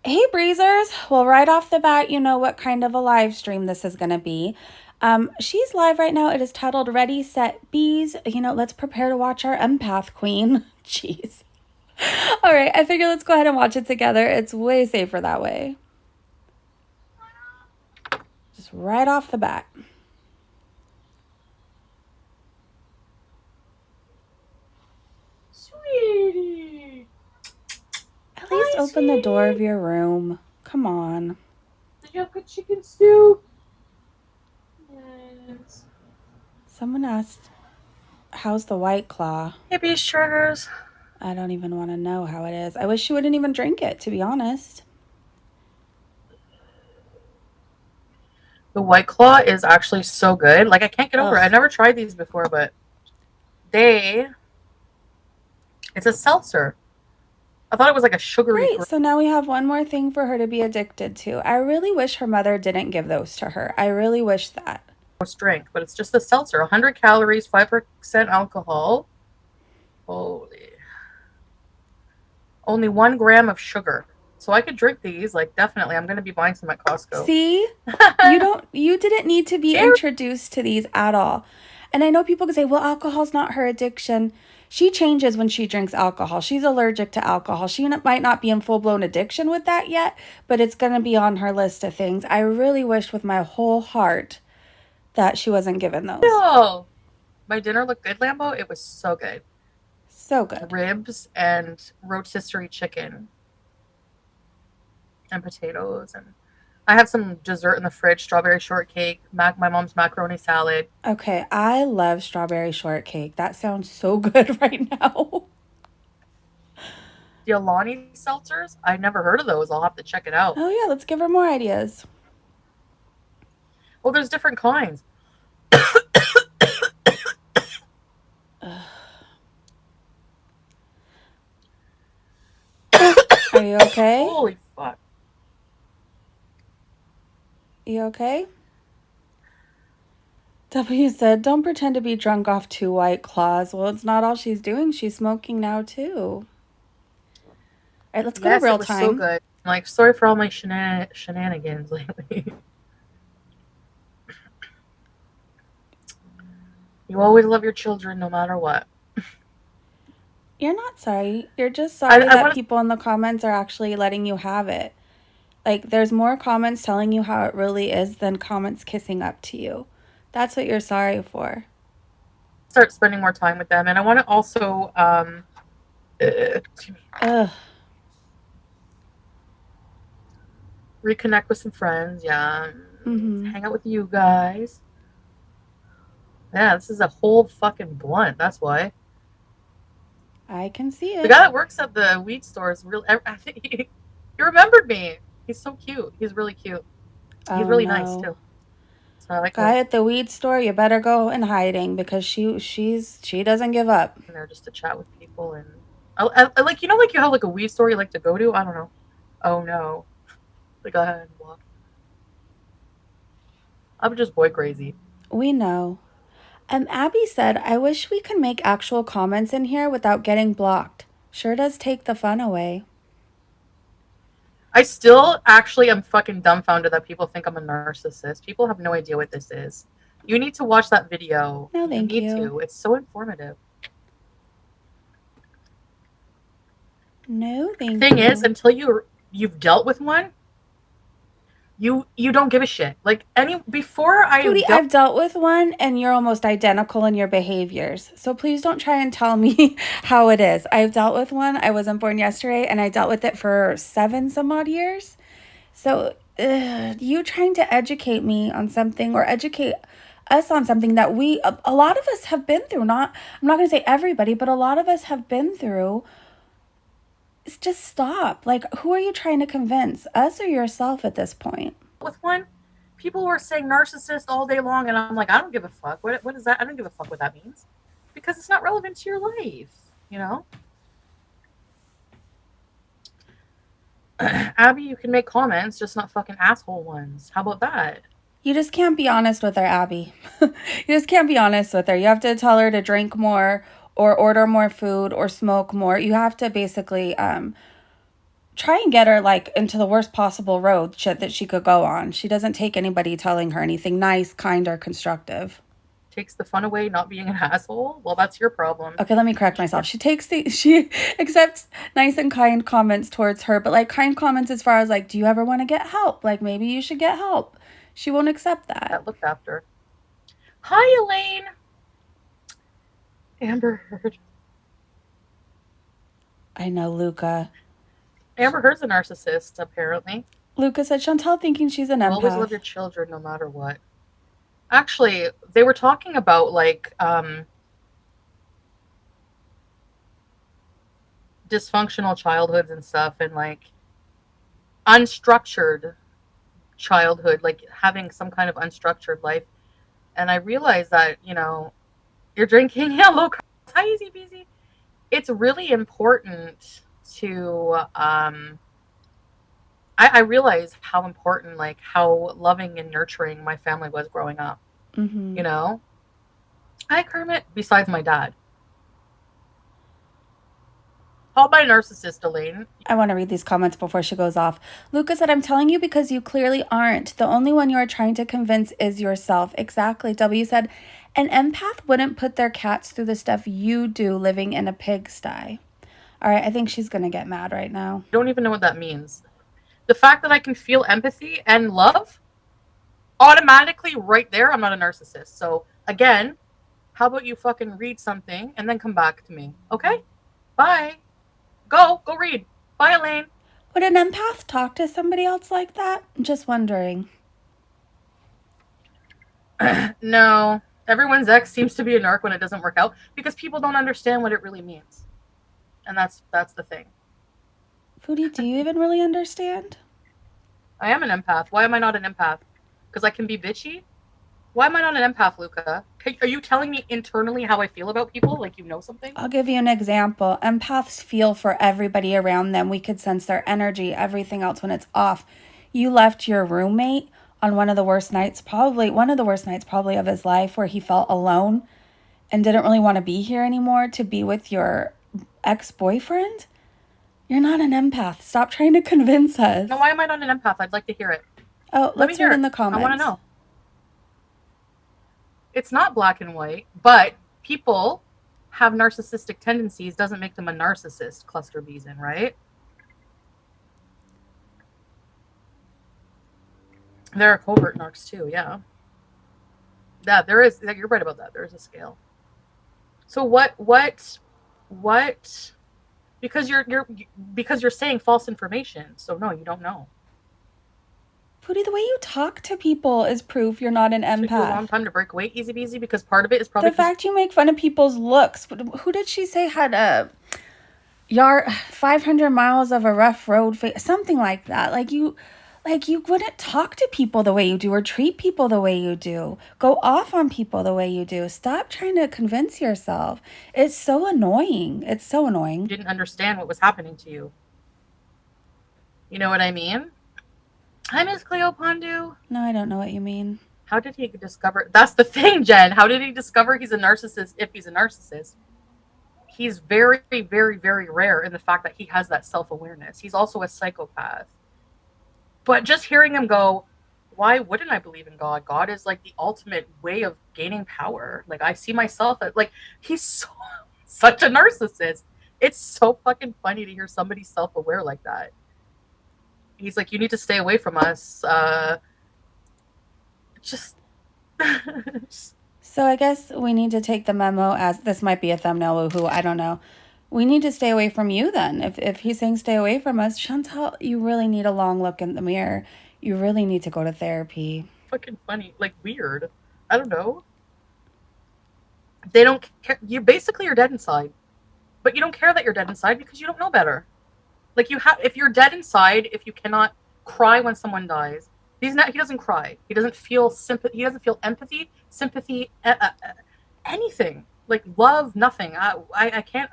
Hey, Breezers. Well, right off the bat, you know what kind of a live stream this is going to be. She's live right now. It is titled Ready, Set, Beeze. Let's prepare to watch our empath queen. Jeez. All right, I figure let's go ahead and watch it together. It's way safer that way. Just right off the bat. Sweetie. At least Hi, open the door of sweetie. your room. Come on. Did you have good chicken stew? Yes. Someone asked, how's the White Claw? Hey, Beeze triggers. I don't even want to know how it is. I wish she wouldn't even drink it, to be honest. The White Claw is actually so good. Like, I can't get over it. I Ugh. never tried these before, but it's a seltzer. I thought it was like a sugary Great. So now we have one more thing for her to be addicted to. I really wish her mother didn't give those to her. I really wish that. gross drink, but it's just a seltzer. 100 calories, 5% alcohol. Holy. Only 1 gram of sugar. So I could drink these. Like, definitely. I'm going to be buying some at Costco. See? You didn't need to be introduced to these at all. And I know people can say, well, alcohol's not her addiction. She changes when she drinks alcohol. She's allergic to alcohol. She might not be in full blown addiction with that yet, but it's going to be on her list of things. I really wish with my whole heart that she wasn't given those. No. My dinner looked good, Lambo. It was so good. So good. Ribs and rotisserie chicken and potatoes, and I have some dessert in the fridge: strawberry shortcake, my mom's macaroni salad. Okay, I love strawberry shortcake. That sounds so good right now. The Alani seltzers, I never heard of those. I'll have to check it out. Oh, yeah, let's give her more ideas. Well, there's different kinds. Are you okay? Holy fuck. You okay? W said, don't pretend to be drunk off 2 White Claws. Well, it's not all she's doing. She's smoking now, too. All right, let's go to Yes, real it was so time. good. Like, sorry for all my shenanigans lately. You always love your children no matter what. You're not sorry. You're just sorry I that want to. people in the comments are actually letting you have it. Like, there's more comments telling you how it really is than comments kissing up to you. That's what you're sorry for. Start spending more time with them, and I want to also Ugh. reconnect with some friends. Yeah, Mm-hmm. hang out with you guys. Yeah, this is a whole fucking blunt. That's why. I can see The it. guy that works at the weed store is real. I think he remembered me. He's so cute. He's really cute. He's Oh really nice no. too. So I like Guy going at the weed store, you better go in hiding because she doesn't give up. in there just to chat with people, and I like, like you have like a weed store you like to go to. I don't know. Oh no. Like, go ahead and walk. I'm just boy crazy. We know. Abby said, I wish we could make actual comments in here without getting blocked. Sure does take the fun away. I still actually am fucking dumbfounded that people think I'm a narcissist. People have no idea what this is. You need to watch that video. No, You thank need you. to. It's so informative. No, thank Thing is, you. until you've dealt with one, you don't give a shit. Like, any before I Foodie, dealt I've dealt with one and you're almost identical in your behaviors. So please don't try and tell me how it is. I've dealt with one. I wasn't born yesterday and I dealt with it for 7 some odd years. So, you trying to educate me on something or educate us on something that a lot of us have been through. I'm not going to say everybody, but a lot of us have been through. It's just stop. Like, who are you trying to convince? Us or yourself at this point? with one, people were saying narcissist all day long, and I'm like, I don't give a fuck. What is that? I don't give a fuck what that means, because it's not relevant to your life. You know, Abby, you can make comments, just not fucking asshole ones. How about that? You just can't be honest with her, Abby. You just can't be honest with her. You have to tell her to drink more or order more food or smoke more. You have to basically try and get her like into the worst possible road shit that she could go on. She doesn't take anybody telling her anything nice, kind, or constructive. Takes the fun away, not being an asshole. Well, that's your problem. Okay, let me correct myself. She accepts nice and kind comments towards her, but like kind comments as far as like, do you ever want to get help? Like maybe you should get help. She won't accept that. That looked after. Hi, Elaine. Amber Heard. I know, Luca. Amber Heard's a narcissist, apparently. Luca said, Chantal thinking she's an empath. Always love your children no matter what. Actually, they were talking about like dysfunctional childhoods and stuff, and like unstructured childhood, like having some kind of unstructured life. And I realized that, you know, you're drinking hello, hi, easy peasy. It's really important to I realize how important, like how loving and nurturing my family was growing up. Mm-hmm. You know, hi Kermit. Besides my dad, called by a narcissist, Elaine. I want to read these comments before she goes off. Luca said, I'm telling you because you clearly aren't. The only one you are trying to convince is yourself. Exactly. W said, an empath wouldn't put their cats through the stuff you do living in a pigsty. All right, I think she's going to get mad right now. I don't even know what that means. The fact that I can feel empathy and love, automatically right there, I'm not a narcissist. So again, how about you fucking read something and then come back to me? Okay? Bye. Go read. Bye, Elaine. Would an empath talk to somebody else like that? Just wondering. No. Everyone's ex seems to be a narc when it doesn't work out because people don't understand what it really means. And that's the thing. Foodie, do you even really understand? I am an empath. Why am I not an empath? Because I can be bitchy? Why am I not an empath, Luca? Are you telling me internally how I feel about people? Like you know something? I'll give you an example. Empaths feel for everybody around them. We could sense their energy, everything else when it's off. You left your roommate on one of the worst nights probably of his life, where he felt alone and didn't really want to be here anymore, to be with your ex-boyfriend. You're not an empath. Stop trying to convince us. No, why am I not an empath? I'd like to hear it. Oh, let's read in the comments. I want to know. It's not black and white, but people have narcissistic tendencies doesn't make them a narcissist, cluster Beeze in, right? There are covert narcs too, yeah. Yeah, there is. You're right about that. There is a scale. So what? Because you're saying false information. So no, you don't know. Foodie, the way you talk to people is proof you're not an empath. It took you a long time to break away, easy peasy, because part of it is probably the fact you make fun of people's looks. Who did she say had a 500 miles of a rough road, something like that? Like you wouldn't talk to people the way you do or treat people the way you do. Go off on people the way you do. Stop trying to convince yourself. It's so annoying. It's so annoying. You didn't understand what was happening to you. You know what I mean? Hi, Miss Cleo Pondu. No, I don't know what you mean. How did he discover? That's the thing, Jen. How did he discover he's a narcissist if he's a narcissist? He's very, very, very rare in the fact that he has that self-awareness. He's also a psychopath. But just hearing him go, why wouldn't I believe in God? God is like the ultimate way of gaining power. Like I see myself as, like, he's such a narcissist. It's so fucking funny to hear somebody self-aware like that. He's like, you need to stay away from us. So I guess we need to take the memo as this might be a thumbnail, woohoo, I don't know. We need to stay away from you then. If he's saying stay away from us, Chantal, you really need a long look in the mirror. You really need to go to therapy. Fucking funny. Like weird. I don't know. They don't care. You basically are dead inside. But you don't care that you're dead inside because you don't know better. Like if you're dead inside, if you cannot cry when someone dies, he doesn't cry. He doesn't feel sympathy. He doesn't feel empathy, sympathy, anything. Like love, nothing. I can't.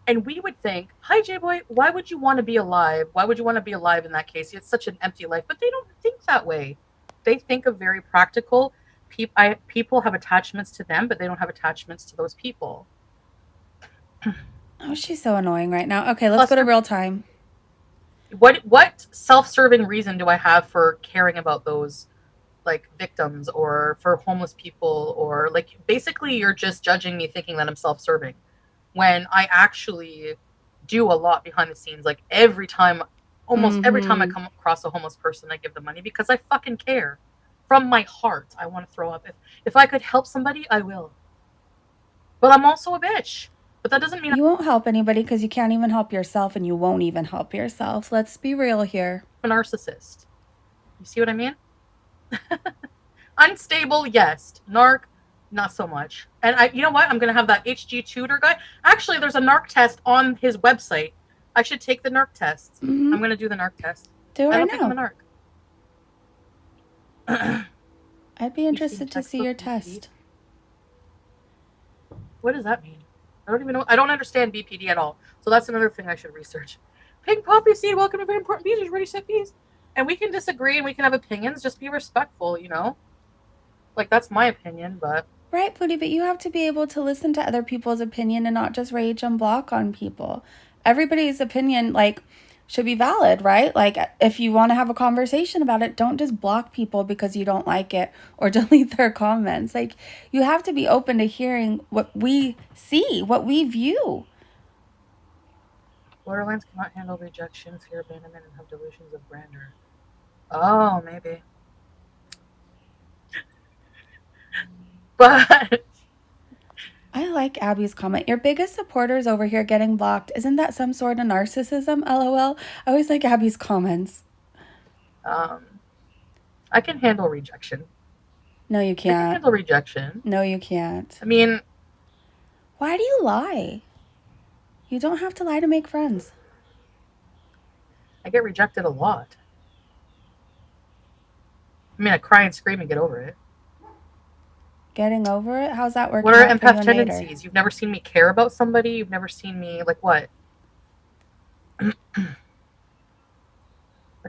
And we would think, hi, J-Boy, why would you want to be alive? Why would you want to be alive in that case? It's such an empty life. But they don't think that way. They think of very practical. People have attachments to them, but they don't have attachments to those people. Oh, she's so annoying right now. Okay, let's go to real time. What self-serving reason do I have for caring about those like victims or for homeless people, or like basically you're just judging me thinking that I'm self-serving when I actually do a lot behind the scenes. Like almost every time I Mm-hmm. come across a homeless person, I give them money because I fucking care. From my heart, I want to throw up. If I could help somebody, I will. But I'm also a bitch. But that doesn't mean You won't help anybody because you can't even help yourself and you won't even help yourself. Let's be real here. I'm a narcissist. You see what I mean? Unstable, yes. Narc, not so much. And you know what? I'm gonna have that HG tutor guy. Actually, there's a narc test on his website. I should take the narc test. Mm-hmm. I'm gonna do the narc test. Do it I right don't think I'm a now. narc. I'd be You've seen interested to see textbook your BPD? test. What does that mean? I don't even know. I don't understand BPD at all. So that's another thing I should research. Pink poppy seed, welcome to very important bees. Ready, set, bees. And we can disagree and we can have opinions. Just be respectful, you know? Like, that's my opinion, but Right, Foodie, but you have to be able to listen to other people's opinion and not just rage and block on people. Everybody's opinion, like, should be valid, right? Like, if you want to have a conversation about it, don't just block people because you don't like it or delete their comments. Like, you have to be open to hearing what we see, what we view. borderlines cannot handle rejection, fear abandonment, and have delusions of grandeur. Oh, maybe. But I like Abby's comment. Your biggest supporters over here getting blocked. Isn't that some sort of narcissism? LOL. I always like Abby's comments. um, I can handle rejection. No, you I can can't. handle rejection. No, you can't. I mean, Why do you lie? You don't have to lie to make friends. I get rejected a lot. I mean, I cry and scream and get over it. Getting over it? How's that What working are out for you empath and Nader? tendencies? You've never seen me care about somebody. You've never seen me, like, what? Are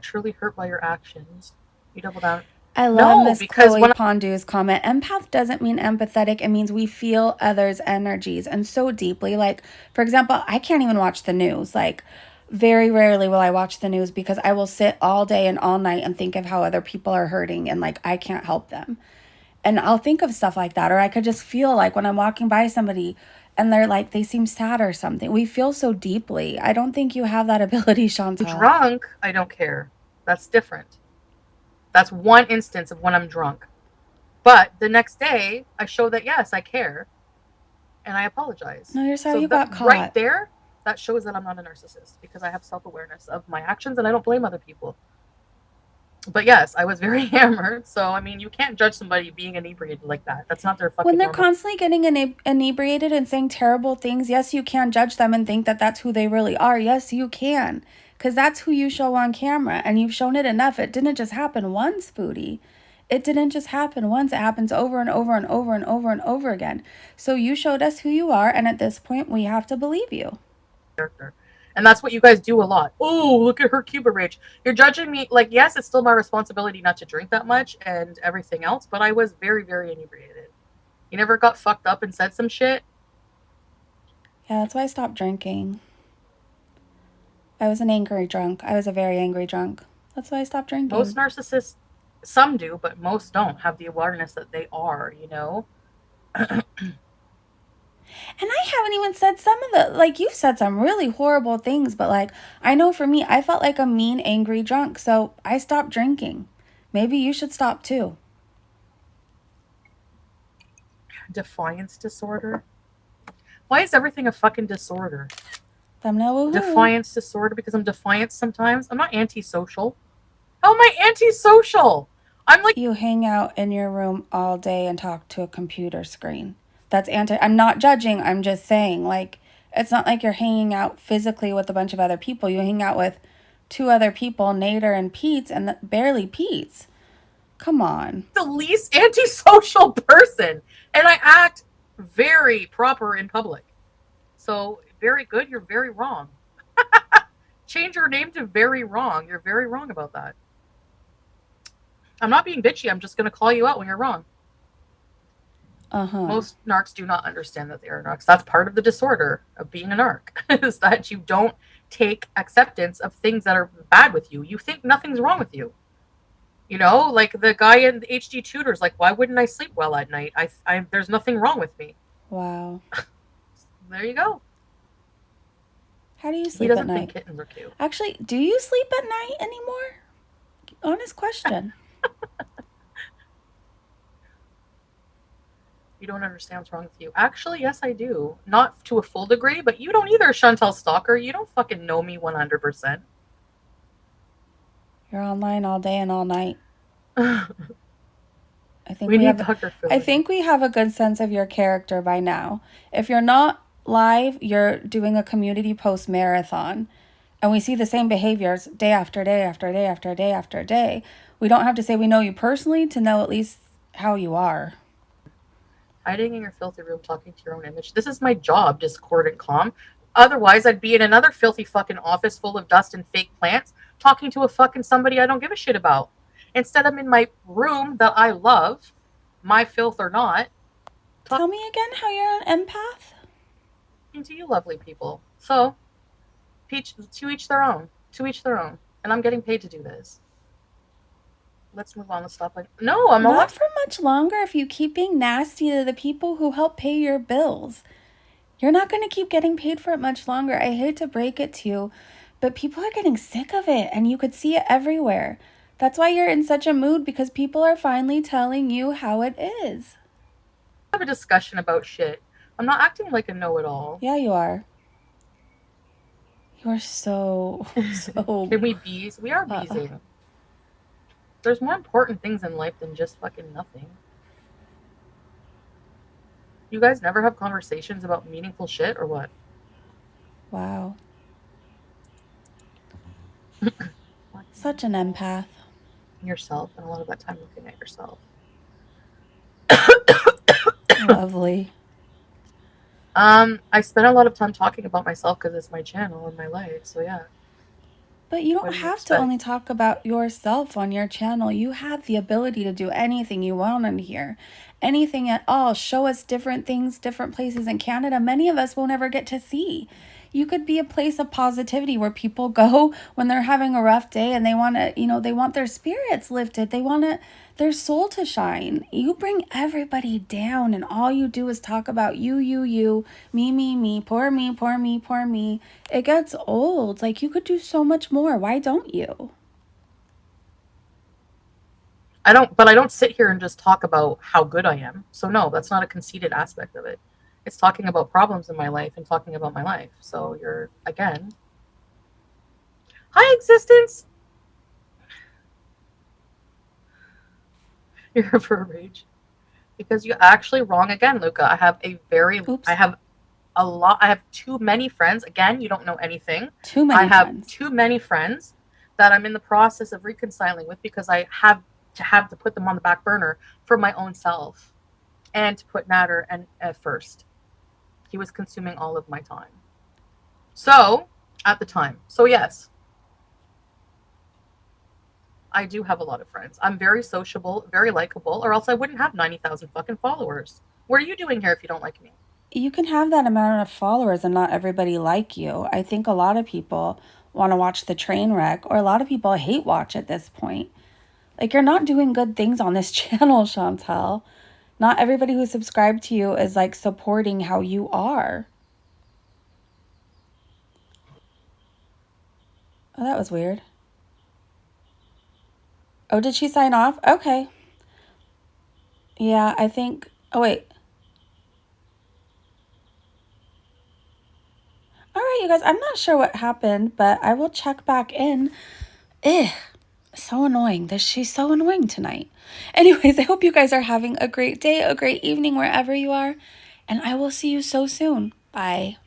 truly hurt by your actions. You double down. I love No, Miss because Chloe when Pondu's comment. Empath doesn't mean empathetic. It means we feel others' energies and so deeply. Like, for example, I can't even watch the news. Like, very rarely will I watch the news because I will sit all day and all night and think of how other people are hurting and like I can't help them. And I'll think of stuff like that. Or I could just feel like when I'm walking by somebody and they're like, they seem sad or something. We feel so deeply. I don't think you have that ability, I'm Chantal. drunk, I don't care. That's different. That's one instance of when I'm drunk. But the next day, I show that yes, I care, and I apologize. No, you're sorry So you that got right caught. there, that shows that I'm not a narcissist because I have self-awareness of my actions and I don't blame other people. But yes, I was very hammered. So I mean, you can't judge somebody being inebriated like that. That's not their When fucking they're normal. constantly getting inebriated and saying terrible things, yes, you can judge them and think that that's who they really are. Yes, you can. Because that's who you show on camera. And you've shown it enough. It didn't just happen once, Foodie. It didn't just happen once. It happens over and over and over and over and over again. So you showed us who you are. And at this point, we have to believe you. Character. And that's what you guys do a lot. Oh, look at her Cuba rage. You're judging me. Like, yes, it's still my responsibility not to drink that much and everything else, but I was very, very inebriated. You never got fucked up and said some shit? Yeah, that's why I stopped drinking. I was an angry drunk. I was a very angry drunk. That's why I stopped Most drinking. narcissists, some do, but most don't have the awareness that they are, you know? And I haven't even said some of the, like, you've said some really horrible things, but like, I know for me, I felt like a mean, angry drunk, so I stopped drinking. Maybe you should stop too. Defiance disorder. Why is everything a fucking disorder? Thumbnail woohoo. Defiance disorder because I'm defiant sometimes. I'm not antisocial. How am I antisocial? I'm like, You hang out in your room all day and talk to a computer screen. That's I'm not judging, I'm just saying, like, it's not like you're hanging out physically with a bunch of other people. You hang out with two other people, Nader and Pete's, and barely Pete's. Come on. the least antisocial person. And I act very proper in public. So, very good, you're very wrong. Change your name to very wrong. You're very wrong about that. I'm not being bitchy. I'm just going to call you out when you're wrong. Uh-huh. Most narcs do not understand that they are narcs. That's part of the disorder of being a narc, is that you don't take acceptance of things that are bad with you. You think nothing's wrong with you. You know, like the guy in the HD tutors, like, why wouldn't I sleep well at night? There's nothing wrong with me. Wow. There you go. How do you He sleep at doesn't think night? kittens are cute. Actually, do you sleep at night anymore? Honest question. You don't understand what's wrong with you. Actually, yes, I do. Not to a full degree, but you don't either, Chantel Stalker. You don't fucking know me 100%. You're online all day and all night. I think We we need have Dr. Phil. I think we have a good sense of your character by now. If you're not live, you're doing a community post marathon. And we see the same behaviors day after day after day after day after day. We don't have to say we know you personally to know at least how you are. Hiding in your filthy room talking to your own image. This is my job, discordant calm. Otherwise, I'd be in another filthy fucking office full of dust and fake plants talking to a fucking somebody I don't give a shit about. Instead, I'm in my room that I love, my filth or not. Tell me again how you're an empath? Talking to you lovely people. So, to each their own. To each their own. And I'm getting paid to do this. Let's move on. Let's stop. No, I'm not for much longer if you keep being nasty to the people who help pay your bills. You're not going to keep getting paid for it much longer. I hate to break it to you, but people are getting sick of it, and you could see it everywhere. That's why you're in such a mood, because people are finally telling you how it is. Have a discussion about shit. I'm not acting like a know-it-all. Yeah, you are. You are so. Can we beeze? We are beezing. There's more important things in life than just fucking nothing. You guys never have conversations about meaningful shit or what? Wow. Such an empath. Yourself, and a lot of that time looking at yourself. Lovely. I spend a lot of time talking about myself because it's my channel and my life, so yeah. But you don't have to only talk about yourself on your channel. You have the ability to do anything you want on here. Anything at all. Show us different things, different places in Canada many of us won't ever get to see. You could be a place of positivity where people go when they're having a rough day and they want to, they want their spirits lifted. They want their soul to shine. You bring everybody down, and all you do is talk about you, me, poor me, poor me, poor me. It gets old. Like, you could do so much more. Why don't you? I don't sit here and just talk about how good I am. So no, that's not a conceited aspect of it. It's talking about problems in my life and talking about my life. So you're, again, hi existence. You're for a rage. Because you're actually wrong again, Luca. I have too many friends. Again, you don't know anything. I have too many friends that I'm in the process of reconciling with, because I have to put them on the back burner for my own self, and to put Natter at first. He was consuming all of my time. So, at the time. So yes, I do have a lot of friends. I'm very sociable, very likable, or else I wouldn't have 90,000 fucking followers. What are you doing here if you don't like me? You can have that amount of followers and not everybody like you. I think a lot of people want to watch the train wreck, or a lot of people hate watch at this point. Like, you're not doing good things on this channel, Chantel. Not everybody who subscribed to you is, like, supporting how you are. Oh, that was weird. Oh, did she sign off? Okay. Yeah, I think... Oh, wait. All right, you guys. I'm not sure what happened, but I will check back in. So annoying. She's so annoying tonight. Anyways, I hope you guys are having a great day, a great evening, wherever you are. And I will see you so soon. Bye.